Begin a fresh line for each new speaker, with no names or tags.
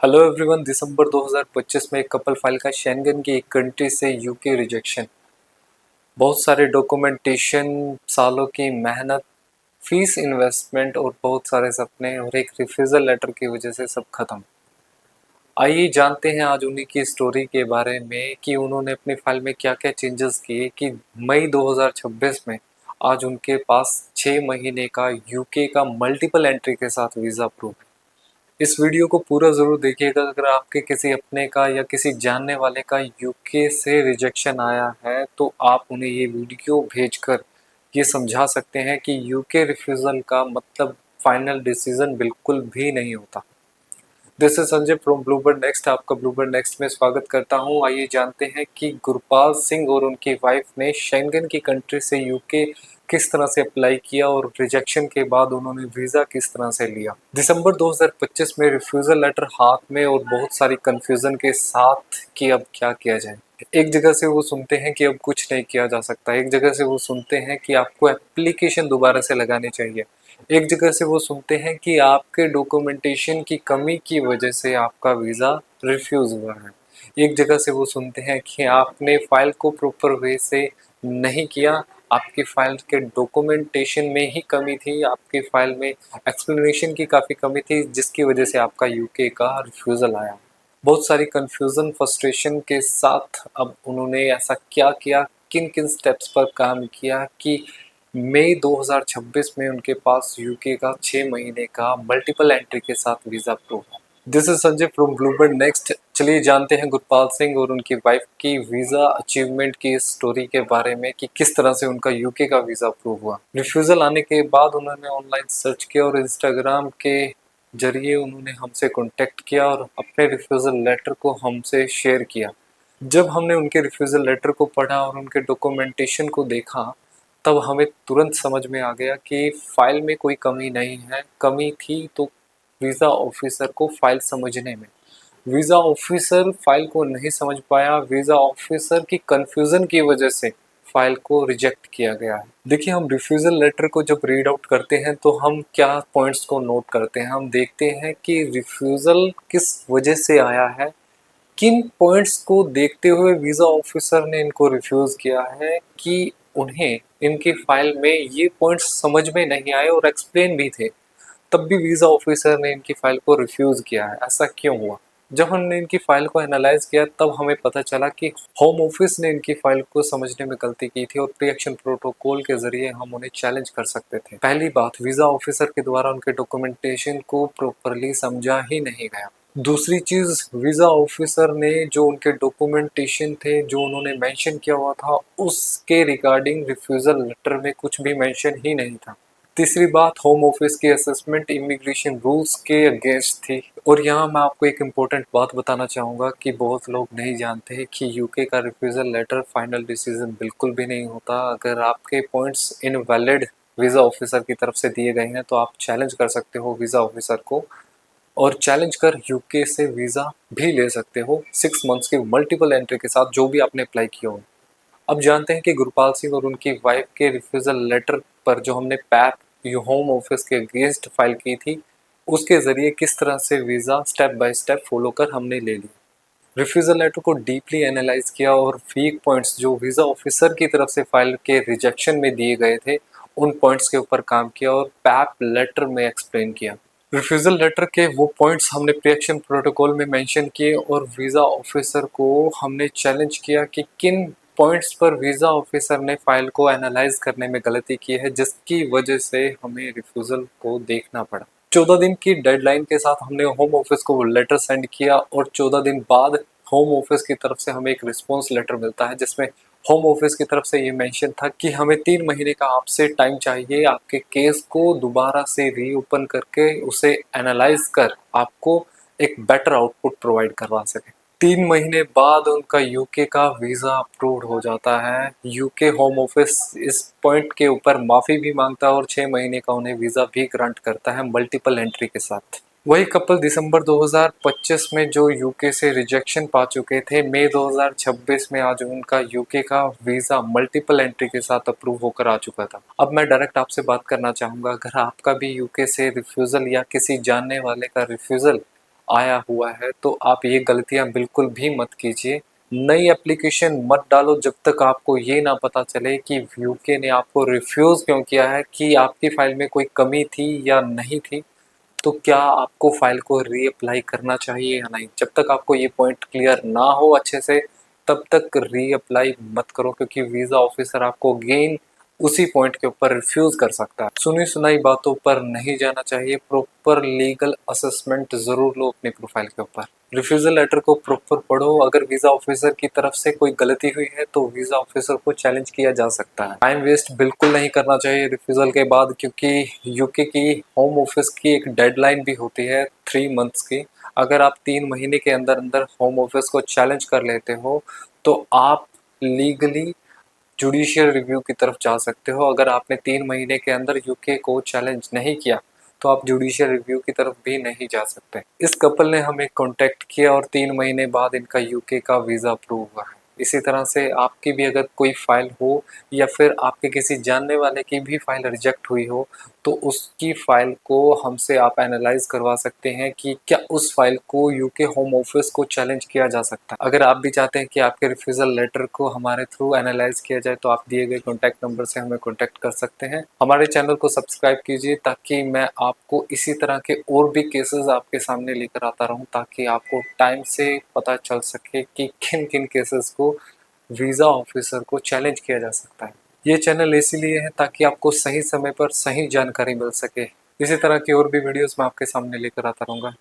Hello everyone. दिसंबर 2025 में एक couple file का शेंगन की एक कंट्री से यूके रिजेक्शन। बहुत सारे डॉक्यूमेंटेशन, सालों की मेहनत, फीस, इन्वेस्टमेंट और बहुत सारे सपने और एक रिफ्यूजल लेटर की वजह से सब खत्म। आइए जानते हैं आज उन्हीं की स्टोरी के बारे में कि उन्होंने अपनी फाइल में क्या क्या चेंजेस किए कि मई 2026 में आज उनके पास 6 महीने का यूके का मल्टीपल एंट्री के साथ वीज़ा अप्रूव। इस वीडियो को पूरा ज़रूर देखिएगा। अगर आपके किसी अपने का या किसी जानने वाले का यूके से रिजेक्शन आया है तो आप उन्हें ये वीडियो भेजकर ये समझा सकते हैं कि यूके रिफ्यूज़ल का मतलब फाइनल डिसीजन बिल्कुल भी नहीं होता। This is Sanjay from Bluebird next. आपका ब्लूबर्ड नेक्स्ट में स्वागत करता हूं। आइए जानते हैं कि गुरपाल सिंह और उनकी वाइफ ने शेंगन की कंट्री से यूके किस तरह से अप्लाई किया और रिजेक्शन के बाद उन्होंने वीज़ा किस तरह से लिया। दिसंबर 2025 में रिफ्यूज़ल लेटर हाथ में और बहुत सारी कंफ्यूजन के साथ कि अब क्या किया जाए। एक जगह से वो सुनते हैं कि अब कुछ नहीं किया जा सकता, एक जगह से वो सुनते हैं कि आपको एप्लीकेशन दोबारा से लगानी चाहिए, एक जगह से वो सुनते हैं कि आपके डॉक्यूमेंटेशन की कमी की वजह से आपका वीज़ा रिफ्यूज़ हुआ है, एक जगह से वो सुनते हैं कि आपने फाइल को प्रॉपर वे से नहीं किया, आपकी फाइल के डॉक्यूमेंटेशन में ही कमी थी, आपकी फाइल में एक्सप्लेनेशन की काफ़ी कमी थी जिसकी वजह से आपका यूके का रिफ्यूज़ल आया। बहुत सारी कन्फ्यूज़न, फ्रस्ट्रेशन के साथ अब उन्होंने ऐसा क्या किया, किन किन स्टेप्स पर काम किया कि मई 2026 में उनके पास यूके का 6 महीने का मल्टीपल एंट्री के साथ वीज़ा अप्रूव है। This is Sanjay from Bluebird next. चलिए जानते हैं गुरपाल सिंह और उनकी वाइफ की वीज़ा अचीवमेंट की स्टोरी के बारे में कि किस तरह से उनका यूके का वीज़ा अप्रूव हुआ। रिफ्यूज़ल आने के बाद उन्होंने ऑनलाइन सर्च किया और इंस्टाग्राम के जरिए उन्होंने हमसे कांटेक्ट किया और अपने रिफ्यूज़ल लेटर को हमसे शेयर किया। जब हमने उनके रिफ्यूज़ल लेटर को पढ़ा और उनके डॉक्यूमेंटेशन को देखा तब हमें तुरंत समझ में आ गया कि फाइल में कोई कमी नहीं है। कमी थी तो वीज़ा ऑफिसर को फाइल समझने में। वीज़ा ऑफिसर फाइल को नहीं समझ पाया, वीज़ा ऑफिसर की कन्फ्यूज़न की वजह से फाइल को रिजेक्ट किया गया है। देखिए, हम रिफ्यूज़ल लेटर को जब रीड आउट करते हैं तो हम क्या पॉइंट्स को नोट करते हैं, हम देखते हैं कि रिफ्यूज़ल किस वजह से आया है, किन पॉइंट्स को देखते हुए वीज़ा ऑफिसर ने इनको रिफ्यूज़ किया है कि उन्हें इनकी फाइल में ये पॉइंट्स समझ में नहीं आए और एक्सप्लेन भी थे, तब भी वीज़ा ऑफिसर ने इनकी फाइल को रिफ्यूज़ किया है। ऐसा क्यों हुआ? जब हमने इनकी फाइल को एनालाइज किया तब हमें पता चला कि होम ऑफिस ने इनकी फाइल को समझने में गलती की थी और प्री एक्शन प्रोटोकॉल के जरिए हम उन्हें चैलेंज कर सकते थे। पहली बात, वीज़ा ऑफिसर के द्वारा उनके डॉक्यूमेंटेशन को प्रॉपरली समझा ही नहीं गया। दूसरी चीज़, वीज़ा ऑफिसर ने जो उनके डॉक्यूमेंटेशन थे, जो उन्होंने मेंशन किया हुआ था, उसके रिगार्डिंग रिफ्यूज़ल लेटर में कुछ भी मेंशन ही नहीं था। तीसरी बात, होम ऑफिस की असेसमेंट इमिग्रेशन रूल्स के अगेंस्ट थी। और यहाँ मैं आपको एक इम्पोर्टेंट बात बताना चाहूँगा कि बहुत लोग नहीं जानते हैं कि यूके का रिफ्यूज़ल लेटर फाइनल डिसीजन बिल्कुल भी नहीं होता। अगर आपके पॉइंट्स इनवैलिड वीज़ा ऑफिसर की तरफ से दिए गए हैं तो आप चैलेंज कर सकते हो वीज़ा ऑफिसर को और चैलेंज कर यूके से वीज़ा भी ले सकते हो 6 मंथ्स की मल्टीपल एंट्री के साथ, जो भी आपने अप्लाई किया हो। अब जानते हैं कि गुरपाल सिंह और उनकी वाइफ के रिफ्यूज़ल लेटर पर जो हमने पैप होम ऑफिस के अगेंस्ट फाइल की थी उसके ज़रिए किस तरह से visa step by step follow कर हमने ले लिया। रिफ्यूज़ल लेटर को डीपली एनालाइज किया और वीक पॉइंट्स जो वीज़ा ऑफिसर की तरफ से फाइल के रिजेक्शन में दिए गए थे उन पॉइंट्स के ऊपर काम किया और पैप लेटर में एक्सप्लेन किया। रिफ्यूज़ल लेटर के वो पॉइंट्स हमने प्री एक्शन प्रोटोकॉल में मेंशन किए और वीज़ा ऑफिसर को हमने चैलेंज किया कि किन पॉइंट्स पर वीज़ा ऑफिसर ने फाइल को एनालाइज करने में गलती की है जिसकी वजह से हमें रिफ्यूज़ल को देखना पड़ा। 14 दिन की डेडलाइन के साथ हमने होम ऑफिस को वो लेटर सेंड किया और 14 दिन बाद होम ऑफिस की तरफ से हमें एक रिस्पॉन्स लेटर मिलता है जिसमें होम ऑफिस की तरफ से ये मेंशन था कि हमें 3 महीने का आपसे टाइम चाहिए आपके केस को दोबारा से रीओपन करके उसे एनालाइज कर आपको एक बेटर आउटपुट प्रोवाइड करवा सके। 3 महीने बाद उनका यूके का वीज़ा अप्रूव्ड हो जाता है। यूके होम ऑफिस इस पॉइंट के ऊपर माफ़ी भी मांगता है और 6 महीने का उन्हें वीज़ा भी ग्रांट करता है मल्टीपल एंट्री के साथ। वही कपल दिसंबर 2025 में जो यूके से रिजेक्शन पा चुके थे, मई 2026 में आज उनका यूके का वीज़ा मल्टीपल एंट्री के साथ अप्रूव होकर आ चुका था। अब मैं डायरेक्ट आपसे बात करना चाहूँगा, अगर आपका भी यूके से रिफ्यूज़ल या किसी जानने वाले का रिफ्यूज़ल आया हुआ है, तो आप ये गलतियां बिल्कुल भी मत कीजिए। नई एप्लीकेशन मत डालो जब तक आपको ये ना पता चले कि यूके ने आपको रिफ्यूज़ क्यों किया है, कि आपकी फ़ाइल में कोई कमी थी या नहीं थी, तो क्या आपको फ़ाइल को रीअप्लाई करना चाहिए या नहीं। जब तक आपको ये पॉइंट क्लियर ना हो अच्छे से, तब तक रीअप्लाई मत करो, क्योंकि वीज़ा ऑफिसर आपको अगेन उसी पॉइंट के ऊपर रिफ्यूज़ कर सकता है। सुनी सुनाई बातों पर नहीं जाना चाहिए, प्रॉपर लीगल असेसमेंट ज़रूर लो अपनी प्रोफाइल के ऊपर। रिफ्यूज़ल लेटर को प्रॉपर पढ़ो, अगर वीज़ा ऑफिसर की तरफ से कोई गलती हुई है तो वीज़ा ऑफिसर को चैलेंज किया जा सकता है। टाइम वेस्ट बिल्कुल नहीं करना चाहिए रिफ्यूज़ल के बाद, क्योंकि यूके की होम ऑफिस की एक डेडलाइन भी होती है 3 मंथ्स की। अगर आप 3 महीने के अंदर अंदर होम ऑफिस को चैलेंज कर लेते हो तो आप लीगली जुडिशियल रिव्यू की तरफ जा सकते हो। अगर आपने 3 महीने के अंदर यूके को चैलेंज नहीं किया तो आप जुडिशियल रिव्यू की तरफ भी नहीं जा सकते। इस कपल ने हमें कांटेक्ट किया और 3 महीने बाद इनका यूके का वीज़ा अप्रूव हुआ है। इसी तरह से आपकी भी अगर कोई फ़ाइल हो या फिर आपके किसी जानने वाले की भी फ़ाइल रिजेक्ट हुई हो, तो उसकी फ़ाइल को हमसे आप एनालाइज़ करवा सकते हैं कि क्या उस फ़ाइल को यूके होम ऑफिस को चैलेंज किया जा सकता है। अगर आप भी चाहते हैं कि आपके रिफ्यूज़ल लेटर को हमारे थ्रू एनालाइज़ किया जाए, तो आप दिए गए कॉन्टैक्ट नंबर से हमें कॉन्टैक्ट कर सकते हैं। हमारे चैनल को सब्सक्राइब कीजिए ताकि मैं आपको इसी तरह के और भी केसेस आपके सामने लेकर आता रहूं, ताकि आपको टाइम से पता चल सके कि किन किन केसेस को वीज़ा ऑफिसर को चैलेंज किया जा सकता है। ये चैनल इसीलिए है ताकि आपको सही समय पर सही जानकारी मिल सके। इसी तरह की और भी वीडियोस मैं आपके सामने लेकर आता रहूँगा।